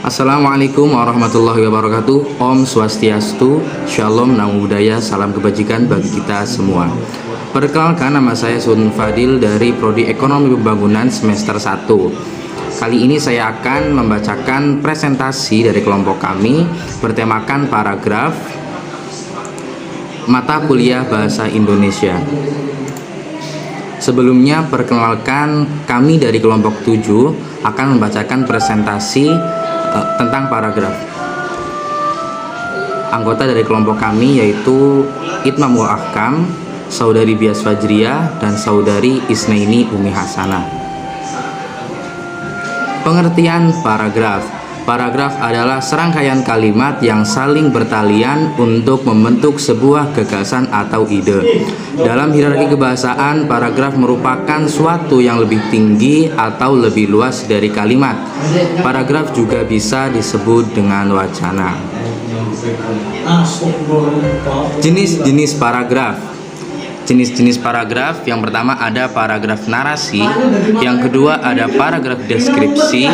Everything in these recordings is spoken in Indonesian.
Assalamualaikum warahmatullahi wabarakatuh. Om Swastiastu, Shalom, Namo Buddhaya, salam kebajikan bagi kita semua. Perkenalkan, nama saya Sun Fadil dari Prodi Ekonomi Pembangunan semester 1. Kali ini saya akan membacakan presentasi dari kelompok kami bertemakan paragraf mata kuliah Bahasa Indonesia. Sebelumnya, perkenalkan, kami dari kelompok 7 akan membacakan presentasi tentang paragraf. Anggota dari kelompok kami yaitu Itmamul Ahkam, Saudari Bias Fajriah, dan Saudari Isnaini Umi Hasanah. Pengertian paragraf. Paragraf adalah serangkaian kalimat yang saling bertalian untuk membentuk sebuah gagasan atau ide. Dalam hierarki kebahasaan, paragraf merupakan suatu yang lebih tinggi atau lebih luas dari kalimat. Paragraf juga bisa disebut dengan wacana. Jenis-jenis paragraf. Jenis-jenis paragraf, yang pertama ada paragraf narasi, yang kedua ada paragraf deskripsi,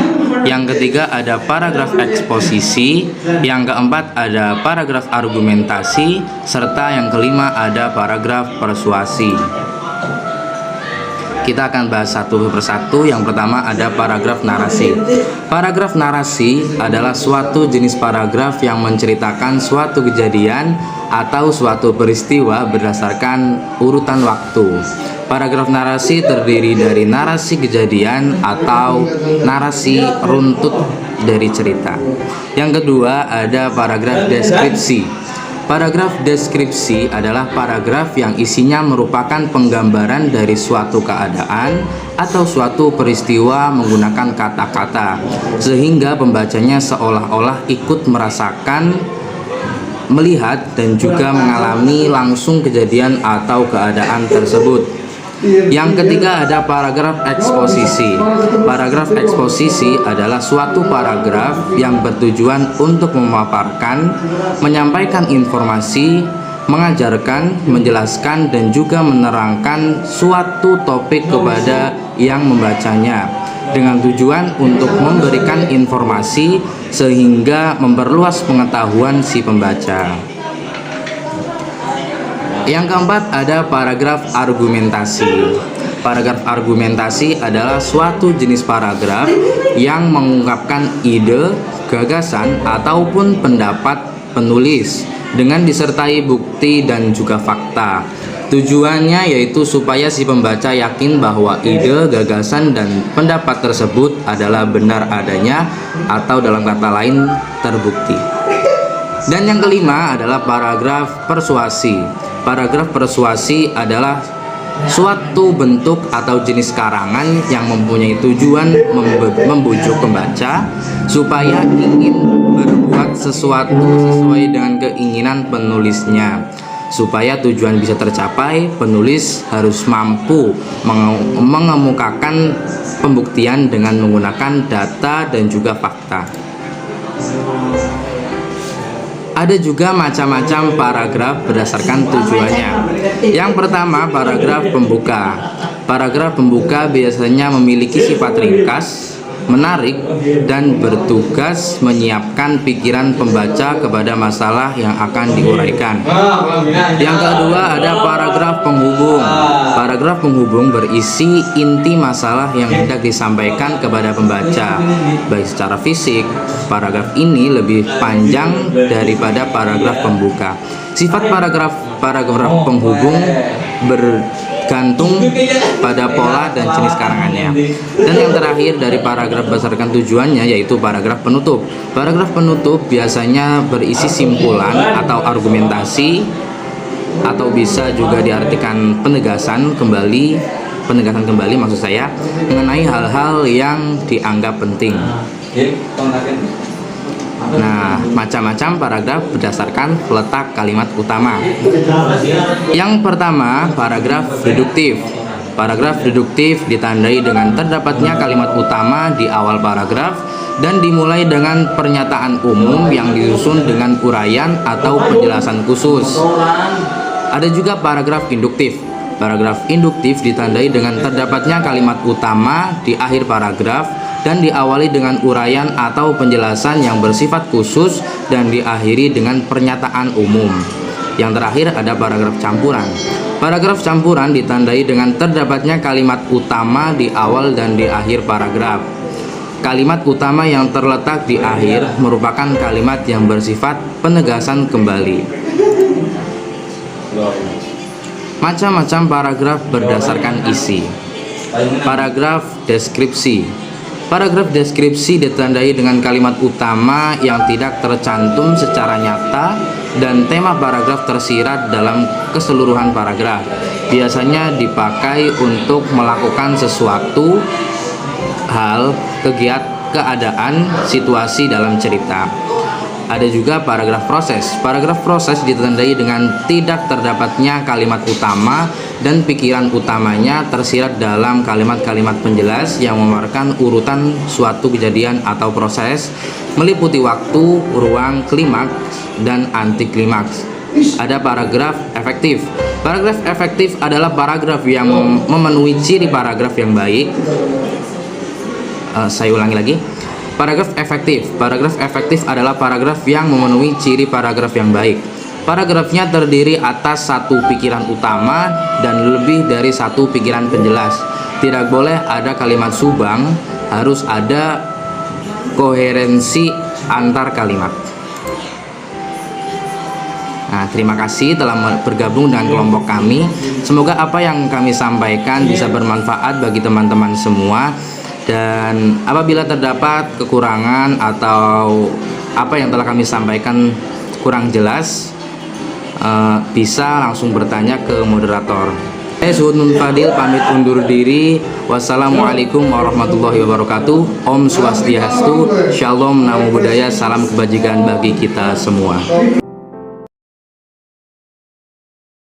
yang ketiga ada paragraf eksposisi, yang keempat ada paragraf argumentasi, serta yang kelima ada paragraf persuasi. Kita akan bahas satu persatu. Yang pertama ada paragraf narasi. Paragraf narasi adalah suatu jenis paragraf yang menceritakan suatu kejadian atau suatu peristiwa berdasarkan urutan waktu. Paragraf narasi terdiri dari narasi kejadian atau narasi runtut dari cerita. Yang kedua ada paragraf deskripsi. Paragraf deskripsi adalah paragraf yang isinya merupakan penggambaran dari suatu keadaan atau suatu peristiwa menggunakan kata-kata, sehingga pembacanya seolah-olah ikut merasakan, melihat, dan juga mengalami langsung kejadian atau keadaan tersebut. Yang ketiga ada paragraf eksposisi. Paragraf eksposisi adalah suatu paragraf yang bertujuan untuk memaparkan, menyampaikan informasi, mengajarkan, menjelaskan, dan juga menerangkan suatu topik kepada yang membacanya, dengan tujuan untuk memberikan informasi sehingga memperluas pengetahuan si pembaca. Yang keempat ada paragraf argumentasi. Paragraf argumentasi adalah suatu jenis paragraf yang mengungkapkan ide, gagasan, ataupun pendapat penulis dengan disertai bukti dan juga fakta. Tujuannya yaitu supaya si pembaca yakin bahwa ide, gagasan, dan pendapat tersebut adalah benar adanya atau dalam kata lain terbukti. Dan yang kelima adalah paragraf persuasi. Paragraf persuasi adalah suatu bentuk atau jenis karangan yang mempunyai tujuan membujuk pembaca supaya ingin berbuat sesuatu sesuai dengan keinginan penulisnya. Supaya tujuan bisa tercapai, penulis harus mampu mengemukakan pembuktian dengan menggunakan data dan juga fakta. Ada juga macam-macam paragraf berdasarkan tujuannya. Yang pertama, paragraf pembuka. Paragraf pembuka biasanya memiliki sifat ringkas, menarik, dan bertugas menyiapkan pikiran pembaca kepada masalah yang akan diuraikan. Yang kedua ada paragraf penghubung. Paragraf penghubung berisi inti masalah yang hendak disampaikan kepada pembaca. Baik secara fisik, paragraf ini lebih panjang daripada paragraf pembuka. Sifat paragraf penghubung bergantung pada pola dan jenis karangannya. Dan yang terakhir dari paragraf berdasarkan tujuannya yaitu paragraf penutup. Paragraf penutup biasanya berisi simpulan atau argumentasi, atau bisa juga diartikan penegasan kembali maksud saya, mengenai hal-hal yang dianggap penting. Nah, macam-macam paragraf berdasarkan letak kalimat utama. Yang pertama, paragraf deduktif. Paragraf deduktif ditandai dengan terdapatnya kalimat utama di awal paragraf dan dimulai dengan pernyataan umum yang disusun dengan uraian atau penjelasan khusus. Ada juga paragraf induktif. Paragraf induktif ditandai dengan terdapatnya kalimat utama di akhir paragraf dan diawali dengan uraian atau penjelasan yang bersifat khusus dan diakhiri dengan pernyataan umum. Yang terakhir ada paragraf campuran. Paragraf campuran ditandai dengan terdapatnya kalimat utama di awal dan di akhir paragraf. Kalimat utama yang terletak di akhir merupakan kalimat yang bersifat penegasan kembali. Macam-macam paragraf berdasarkan isi. Paragraf deskripsi. Paragraf deskripsi ditandai dengan kalimat utama yang tidak tercantum secara nyata dan tema paragraf tersirat dalam keseluruhan paragraf. Biasanya dipakai untuk melakukan sesuatu hal, keadaan, situasi dalam cerita. Ada juga paragraf proses. Paragraf proses ditandai dengan tidak terdapatnya kalimat utama dan pikiran utamanya tersirat dalam kalimat-kalimat penjelas yang memaparkan urutan suatu kejadian atau proses, meliputi waktu, ruang, klimaks, dan anti klimaks. Ada paragraf efektif. Paragraf efektif adalah paragraf yang memenuhi ciri paragraf yang baik. Saya ulangi lagi. Paragraf efektif. Paragraf efektif adalah paragraf yang memenuhi ciri paragraf yang baik. Paragrafnya terdiri atas satu pikiran utama dan lebih dari satu pikiran penjelas. Tidak boleh ada kalimat subang, harus ada koherensi antar kalimat. Nah, terima kasih telah bergabung dengan kelompok kami. Semoga apa yang kami sampaikan bisa bermanfaat bagi teman-teman semua. Dan apabila terdapat kekurangan atau apa yang telah kami sampaikan kurang jelas, bisa langsung bertanya ke moderator. Saya Suhud Nun Fadil pamit undur diri. Wassalamualaikum warahmatullahi wabarakatuh. Om Swastiastu, Shalom, Namo Buddhaya, salam kebajikan bagi kita semua.